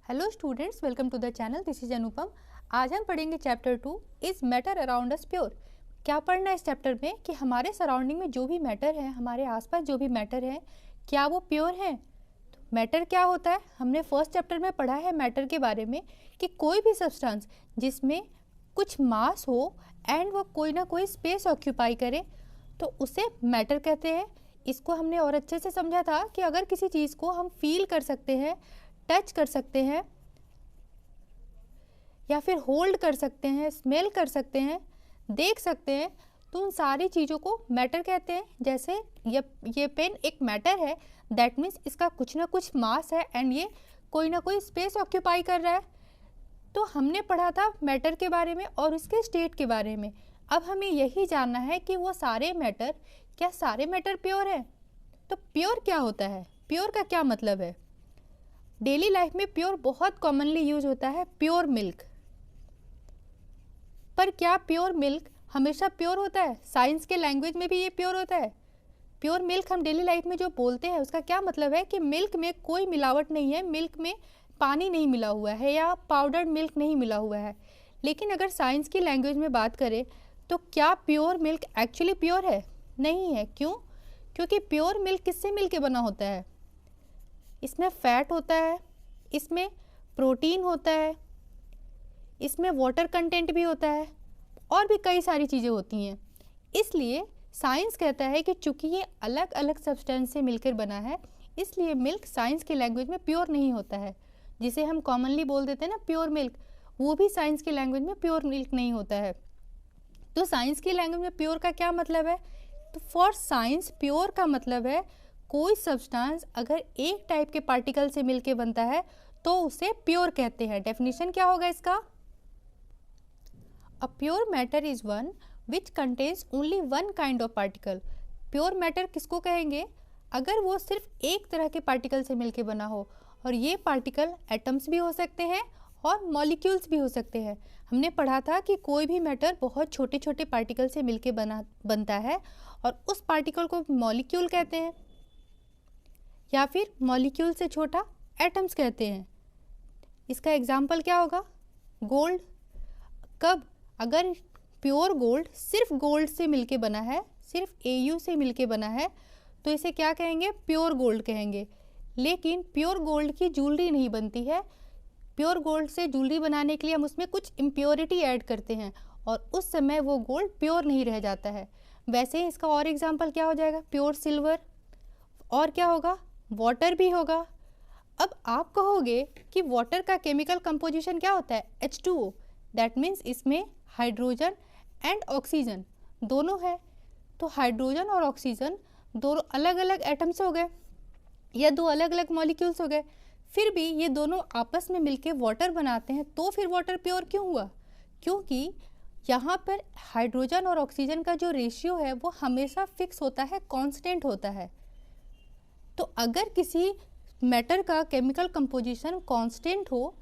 Hello students, welcome to the channel. This is Anupam. आज हम पढ़ेंगे chapter 2 is matter around us pure. क्या पढ़ना है इस चैप्टर में कि हमारे सराउंडिंग में जो भी मैटर है, हमारे आसपास जो भी मैटर है, क्या वो प्योर है। तो मैटर क्या होता है, हमने फर्स्ट चैप्टर में पढ़ा है मैटर के बारे में कि कोई भी सब्सटेंस जिसमें कुछ मास हो एंड वो कोई ना कोई स्पेस ऑक्यूपाई करे तो उसे मैटर कहते हैं। इसको हमने और अच्छे से समझा था कि अगर किसी चीज़ को हम फील कर सकते हैं, टच कर सकते हैं या फिर होल्ड कर सकते हैं, स्मेल कर सकते हैं, देख सकते हैं, तो उन सारी चीज़ों को मैटर कहते हैं। जैसे ये पेन एक मैटर है, दैट मीन्स इसका कुछ ना कुछ मास है एंड ये कोई ना कोई स्पेस ऑक्यूपाई कर रहा है। तो हमने पढ़ा था मैटर के बारे में और उसके स्टेट के बारे में। अब हमें यही जानना है कि वो सारे मैटर, क्या सारे मैटर प्योर है। तो प्योर क्या होता है, प्योर का क्या मतलब है। डेली लाइफ में प्योर बहुत कॉमनली यूज होता है, प्योर मिल्क। पर क्या प्योर मिल्क हमेशा प्योर होता है? साइंस के लैंग्वेज में भी ये प्योर होता है। प्योर मिल्क हम डेली लाइफ में जो बोलते हैं उसका क्या मतलब है कि मिल्क में कोई मिलावट नहीं है, मिल्क में पानी नहीं मिला हुआ है या पाउडर्ड मिल्क नहीं मिला हुआ है। लेकिन अगर साइंस की लैंग्वेज में बात करें तो क्या प्योर मिल्क एक्चुअली प्योर है? नहीं है। क्यों? क्योंकि प्योर मिल्क किससे मिलके बना होता है? इसमें फैट होता है, इसमें प्रोटीन होता है, इसमें वाटर कंटेंट भी होता है और भी कई सारी चीज़ें होती हैं। इसलिए साइंस कहता है कि चूंकि ये अलग अलग सब्सटेंस से मिलकर बना है, इसलिए मिल्क साइंस की लैंग्वेज में प्योर नहीं होता है। जिसे हम कॉमनली बोल देते हैं ना प्योर मिल्क, वो भी साइंस की लैंग्वेज में प्योर मिल्क नहीं होता है। तो साइंस की लैंग्वेज में प्योर का क्या मतलब है? तो फॉर साइंस प्योर का मतलब है कोई सब्सटेंस अगर एक टाइप के पार्टिकल से मिलके बनता है तो उसे प्योर कहते हैं। डेफिनेशन क्या होगा इसका? A pure matter is one which contains only one kind of particle. Pure matter किसको कहेंगे? अगर वो सिर्फ एक तरह के पार्टिकल से मिलके बना हो, और ये पार्टिकल एटम्स भी हो सकते हैं और मॉलिक्यूल्स भी हो सकते हैं। हमने पढ़ा था कि कोई भी मैटर बहुत छोटे छोटे पार्टिकल से मिलके बनता है और उस पार्टिकल को मॉलिक्यूल कहते हैं या फिर मॉलिक्यूल से छोटा एटम्स कहते हैं। इसका एग्जाम्पल क्या होगा? गोल्ड। कब? अगर प्योर गोल्ड सिर्फ गोल्ड से मिलके बना है, सिर्फ AU से मिलके बना है, तो इसे क्या कहेंगे? प्योर गोल्ड कहेंगे। लेकिन प्योर गोल्ड की ज्वेलरी नहीं बनती है। प्योर गोल्ड से ज्वेलरी बनाने के लिए हम उसमें कुछ इम्प्योरिटी ऐड करते हैं और उस समय वो गोल्ड प्योर नहीं रह जाता है। वैसे ही इसका और एग्जाम्पल क्या हो जाएगा? Pure silver. और क्या होगा? वाटर भी होगा। अब आप कहोगे कि वाटर का केमिकल कंपोजिशन क्या होता है? H2O। दैट मीन्स इसमें हाइड्रोजन एंड ऑक्सीजन दोनों है। तो हाइड्रोजन और ऑक्सीजन दोनों अलग अलग एटम्स हो गए या दो अलग अलग मॉलिक्यूल्स हो गए, फिर भी ये दोनों आपस में मिलके वाटर बनाते हैं। तो फिर वाटर प्योर क्यों हुआ? क्योंकि यहाँ पर हाइड्रोजन और ऑक्सीजन का जो रेशियो है वो हमेशा फिक्स होता है, कांस्टेंट होता है। तो अगर किसी मैटर का केमिकल कंपोजिशन कांस्टेंट हो,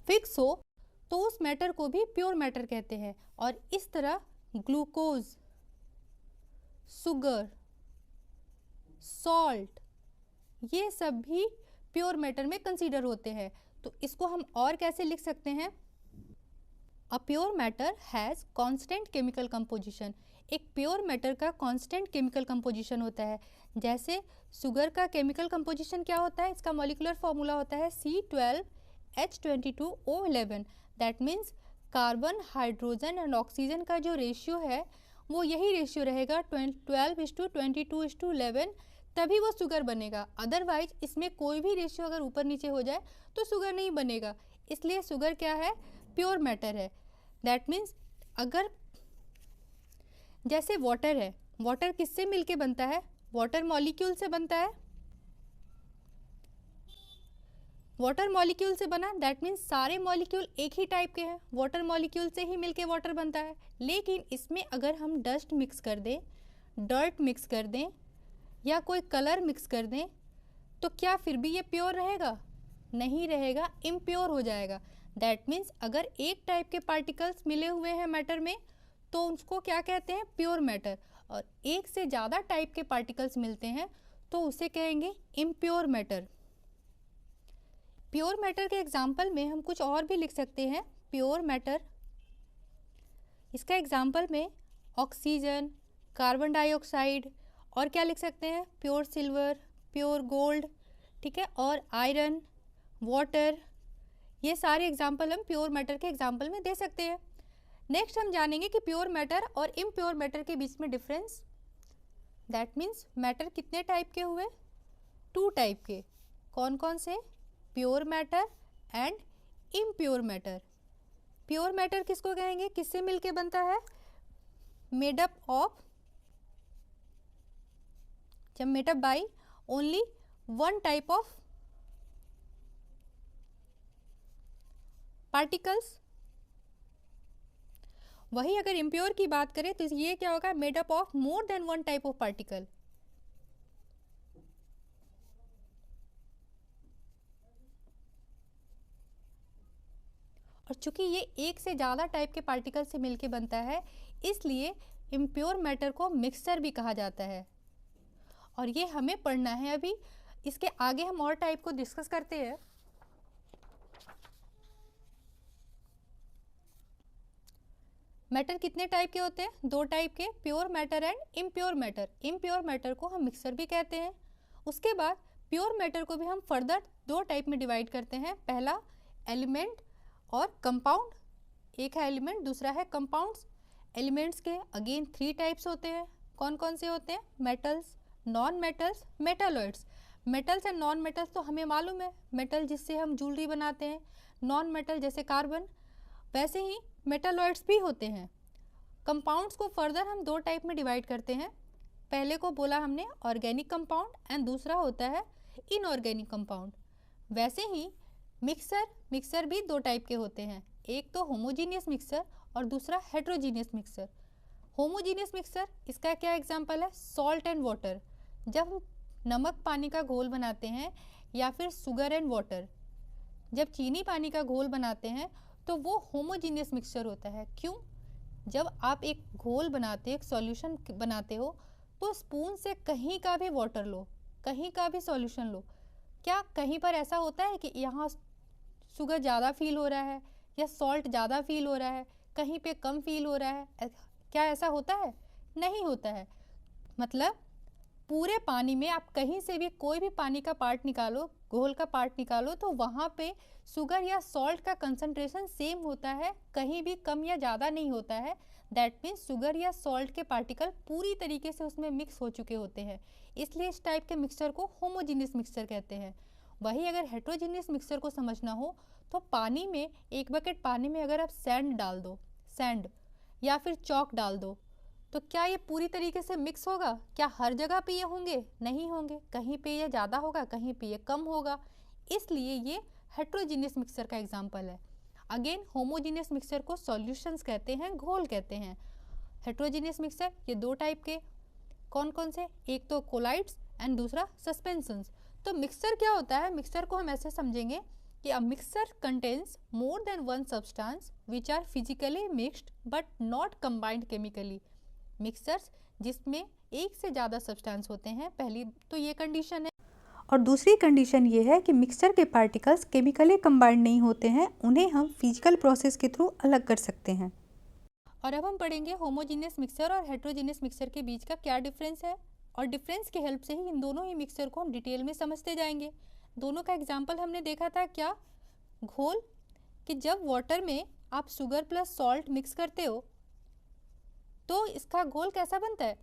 फिक्स हो, तो उस मैटर को भी प्योर मैटर कहते हैं। और इस तरह ग्लूकोज, शुगर, सॉल्ट, ये सब भी प्योर मैटर में कंसीडर होते हैं। तो इसको हम और कैसे लिख सकते हैं? A pure matter has constant chemical composition. एक प्योर मैटर का कांस्टेंट केमिकल कंपोजिशन होता है। जैसे शुगर का केमिकल कंपोजिशन क्या होता है? इसका मॉलिक्यूलर फॉर्मूला होता है C12H22O11। That means carbon, hydrogen and oxygen का जो रेशियो है वो यही रेशियो रहेगा, 12:22:11, तभी वो शुगर बनेगा। अदरवाइज इसमें कोई भी रेशियो अगर ऊपर नीचे हो जाए तो शुगर नहीं बनेगा। इसलिए शुगर क्या है? प्योर मैटर है। दैट मीन्स अगर जैसे वाटर है, वाटर किससे मिलके बनता है? वाटर मॉलिक्यूल से बनता है। वाटर मॉलिक्यूल से बना, दैट मीन्स सारे मॉलिक्यूल एक ही टाइप के हैं, वाटर मॉलिक्यूल से ही मिलके वाटर बनता है। लेकिन इसमें अगर हम डस्ट मिक्स कर दें, डर्ट मिक्स कर दें या कोई कलर मिक्स कर दें तो क्या फिर भी ये प्योर रहेगा? नहीं रहेगा, इम्प्योर हो जाएगा। दैट मीन्स अगर एक टाइप के पार्टिकल्स मिले हुए हैं मैटर में तो उसको क्या कहते हैं? Pure matter. और एक से ज़्यादा टाइप के पार्टिकल्स मिलते हैं तो उसे कहेंगे इम्प्योर मैटर। प्योर मैटर के एग्जाम्पल में हम कुछ और भी लिख सकते हैं। प्योर मैटर, इसका एग्जाम्पल में ऑक्सीजन, कार्बन डाइऑक्साइड, और क्या लिख सकते हैं, प्योर सिल्वर, प्योर गोल्ड, ठीक है, और आयरन, वाटर, ये सारे एग्जाम्पल हम प्योर मैटर के एग्जाम्पल में दे सकते हैं। नेक्स्ट हम जानेंगे कि प्योर मैटर और इम्प्योर मैटर के बीच में डिफरेंस। दैट मीन्स मैटर कितने टाइप के हुए, 2 टाइप के। कौन कौन से, pure matter and impure matter. Pure matter किसको कहेंगे, किससे मिलके बनता है, मेड अप ऑफ, जब made up by only one type of particles. वही अगर इम्प्योर की बात करें तो ये क्या होगा, made up of more than one type of particle. और चूंकि ये एक से ज़्यादा टाइप के पार्टिकल से मिलके बनता है, इसलिए इम्प्योर मैटर को मिक्सचर भी कहा जाता है। और ये हमें पढ़ना है अभी, इसके आगे हम और टाइप को डिस्कस करते हैं। मैटर कितने टाइप के होते हैं, 2 टाइप के, pure matter and impure matter. Impure matter को हम मिक्सर भी कहते हैं। उसके बाद प्योर मैटर को भी हम फर्दर 2 टाइप में डिवाइड करते हैं। पहला एलिमेंट और कंपाउंड, एक है एलिमेंट, दूसरा है कंपाउंड्स। एलिमेंट्स के अगेन 3 टाइप्स होते हैं। कौन कौन से होते हैं, metals, non metals, metalloids. Metals and non metals तो हमें मालूम है, मेटल जिससे हम ज्वेलरी बनाते हैं, नॉन मेटल जैसे कार्बन, वैसे ही मेटालॉइड्स भी होते हैं। कंपाउंड्स को फर्दर हम 2 टाइप में डिवाइड करते हैं। पहले को बोला हमने ऑर्गेनिक कंपाउंड एंड दूसरा होता है इनऑर्गेनिक कंपाउंड। वैसे ही मिक्सर भी 2 टाइप के होते हैं, एक तो होमोजीनियस मिक्सर और दूसरा हेट्रोजीनियस मिक्सर। होमोजीनियस मिक्सर, इसका क्या एग्जांपल है, सॉल्ट एंड वाटर। जब हम नमक पानी का घोल बनाते हैं या फिर शुगर एंड वाटर, जब चीनी पानी का घोल बनाते हैं तो वो होमोजीनियस मिक्सचर होता है। क्यों, जब आप एक घोल बनाते हो, एक सॉल्यूशन बनाते हो, तो स्पून से कहीं का भी वाटर लो, कहीं का भी सॉल्यूशन लो, क्या कहीं पर ऐसा होता है कि यहाँ शुगर ज़्यादा फील हो रहा है या सॉल्ट ज़्यादा फील हो रहा है, कहीं पे कम फील हो रहा है, क्या ऐसा होता है, नहीं होता है। मतलब पूरे पानी में आप कहीं से भी कोई भी पानी का पार्ट निकालो, घोल का पार्ट निकालो, तो वहाँ पे शुगर या सॉल्ट का कंसंट्रेशन सेम होता है, कहीं भी कम या ज़्यादा नहीं होता है। दैट मीन्स शुगर या सॉल्ट के पार्टिकल पूरी तरीके से उसमें मिक्स हो चुके होते हैं, इसलिए इस टाइप के मिक्सचर को होमोजीनियस मिक्सचर कहते हैं। वही अगर हेट्रोजीनियस मिक्सचर को समझना हो तो पानी में, एक बकेट पानी में अगर आप सैंड डाल दो, सैंड या फिर चॉक डाल दो, तो क्या ये पूरी तरीके से मिक्स होगा, क्या हर जगह पे ये होंगे, नहीं होंगे, कहीं पे ये ज़्यादा होगा, कहीं पे ये कम होगा, इसलिए ये हेट्रोजीनियस मिक्सचर का एग्जांपल है। अगेन होमोजीनियस मिक्सचर को सॉल्यूशंस कहते हैं, घोल कहते हैं। हेट्रोजीनियस मिक्सचर ये 2 टाइप के, कौन कौन से, एक तो कोलाइड्स एंड दूसरा सस्पेंशंस। तो मिक्सचर क्या होता है, मिक्सचर को हम ऐसे समझेंगे कि a mixture contains more than one substance which are physically mixed but not combined chemically. Mixtures जिसमें एक से ज़्यादा सब्सटेंस होते हैं, पहली तो ये कंडीशन है, और दूसरी कंडीशन ये है कि मिक्सचर के पार्टिकल्स केमिकली कंबाइंड नहीं होते हैं, उन्हें हम फिजिकल प्रोसेस के थ्रू अलग कर सकते हैं। और अब हम पढ़ेंगे होमोजीनियस मिक्सचर और हेट्रोजीनियस मिक्सचर के बीच का क्या डिफरेंस है, और डिफरेंस की हेल्प से ही इन दोनों ही मिक्सचर को हम डिटेल में समझते जाएंगे। दोनों का एग्जाम्पल हमने देखा था क्या, घोल, कि जब वाटर में आप शुगर प्लस सॉल्ट मिक्स करते हो तो इसका घोल कैसा बनता है,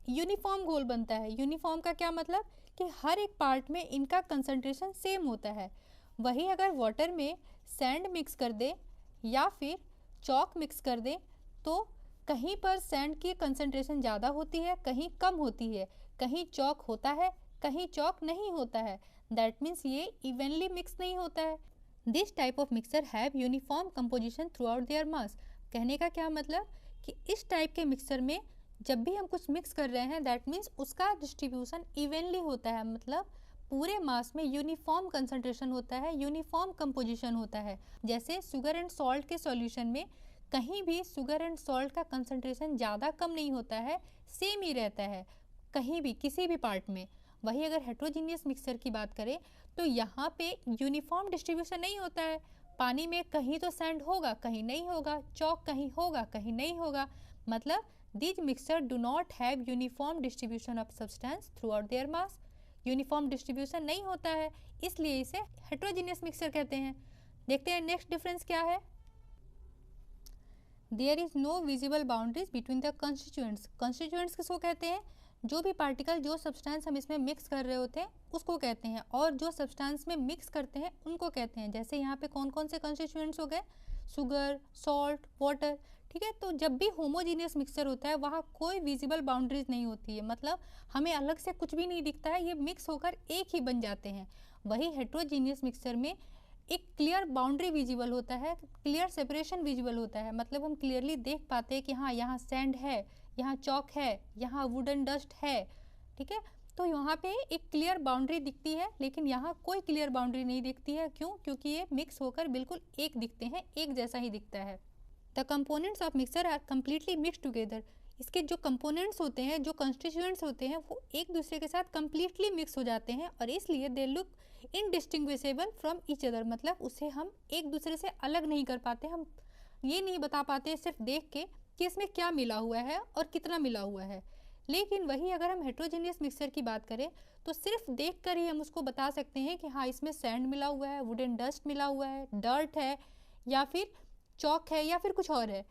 यूनिफॉर्म घोल बनता है। यूनिफॉर्म का क्या मतलब कि हर एक पार्ट में इनका कंसंट्रेशन सेम होता है। वही अगर वाटर में सैंड मिक्स कर दे या फिर चॉक मिक्स कर दे तो कहीं पर सैंड की कंसंट्रेशन ज़्यादा होती है, कहीं कम होती है, कहीं चॉक होता है, कहीं चॉक नहीं होता है। दैट मीन्स ये इवनली मिक्स नहीं होता है। This type of mixer have uniform composition through out their mass. कहने का क्या मतलब कि इस टाइप के मिक्सर में जब भी हम कुछ मिक्स कर रहे हैं, दैट मीन्स उसका डिस्ट्रीब्यूशन इवनली होता है, मतलब पूरे मास में यूनिफॉर्म कंसंट्रेशन होता है, यूनिफॉर्म कंपोजिशन होता है। जैसे शुगर एंड सॉल्ट के सॉल्यूशन में कहीं भी शुगर एंड सॉल्ट का कंसंट्रेशन ज़्यादा कम नहीं होता है, सेम ही रहता है कहीं भी किसी भी पार्ट में। वही अगर हेट्रोजीनियस मिक्सचर की बात करें तो यहाँ पे यूनिफॉर्म डिस्ट्रीब्यूशन नहीं होता है। पानी में कहीं तो सैंड होगा, कहीं नहीं होगा, चौक कहीं होगा, कहीं नहीं होगा। मतलब these mixture do not have uniform distribution of substance through out their mass. Uniform distribution नहीं होता है, इसलिए इसे हेट्रोजीनियस मिक्सचर कहते हैं। देखते हैं नेक्स्ट डिफरेंस क्या है। There is no visible boundaries between the constituents. Constituents किसको कहते हैं? जो भी पार्टिकल, जो सब्सटेंस हम इसमें मिक्स कर रहे होते हैं उसको कहते हैं, और जो सब्सटेंस में मिक्स करते हैं उनको कहते हैं। जैसे यहाँ पे कौन कौन से कंस्टिट्यूएंट्स हो गए? Sugar, salt, water. ठीक है, तो जब भी होमोजीनियस मिक्सचर होता है वहाँ कोई विजिबल बाउंड्रीज नहीं होती है, मतलब हमें अलग से कुछ भी नहीं दिखता है, ये मिक्स होकर एक ही बन जाते हैं। वही हेट्रोजीनियस मिक्सचर में एक क्लियर बाउंड्री विजिबल होता है, क्लियर सेपरेशन विजिबल होता है, मतलब हम क्लियरली देख पाते हैं कि हाँ यहाँ सैंड है, यहाँ चौक है, यहाँ वुडन डस्ट है। ठीक है, तो यहाँ पे एक क्लियर बाउंड्री दिखती है, लेकिन यहाँ कोई क्लियर बाउंड्री नहीं दिखती है। क्यों? क्योंकि ये मिक्स होकर बिल्कुल एक दिखते हैं, एक जैसा ही दिखता है। The components of mixture are completely mix together. इसके जो कंपोनेंट्स होते हैं, जो कंस्टिट्यूएंट्स होते हैं, वो एक दूसरे के साथ कम्प्लीटली मिक्स हो जाते हैं, और इसलिए they look indistinguishable from each other. मतलब उसे हम एक दूसरे से अलग नहीं कर पाते, हम ये नहीं बता पाते सिर्फ देख के कि इसमें क्या मिला हुआ है और कितना मिला हुआ है। लेकिन वही अगर हम हेट्रोजीनियस मिक्सचर की बात करें तो सिर्फ देख कर ही हम उसको बता सकते हैं कि हाँ इसमें सैंड मिला हुआ है, वुडन डस्ट मिला हुआ है, डर्ट है, या फिर चौक है, या फिर कुछ और है।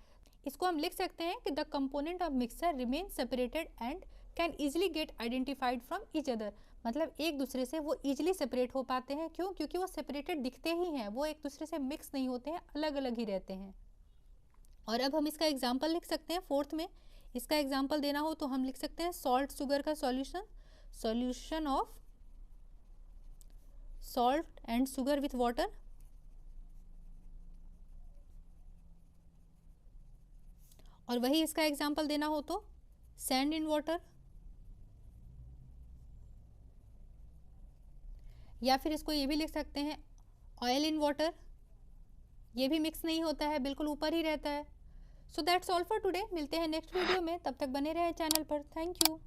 इसको हम लिख सकते हैं कि the component of mixture remain separated and can easily get identified from each other. मतलब एक दूसरे से वो ईजिली सेपरेट हो पाते हैं। क्यों? क्योंकि वो सेपरेटेड दिखते ही हैं, वो एक दूसरे से मिक्स नहीं होते हैं, अलग अलग ही रहते हैं। और अब हम इसका एग्जाम्पल लिख सकते हैं। फोर्थ में इसका एग्जाम्पल देना हो तो हम लिख सकते हैं सॉल्ट शुगर का solution, solution of salt and sugar with water. और वही इसका एग्जाम्पल देना हो तो सैंड इन वाटर, या फिर इसको ये भी लिख सकते हैं ऑयल इन वाटर। ये भी मिक्स नहीं होता है, बिल्कुल ऊपर ही रहता है। So that's all for today. मिलते हैं नेक्स्ट वीडियो में, तब तक बने रहे चैनल पर। Thank you.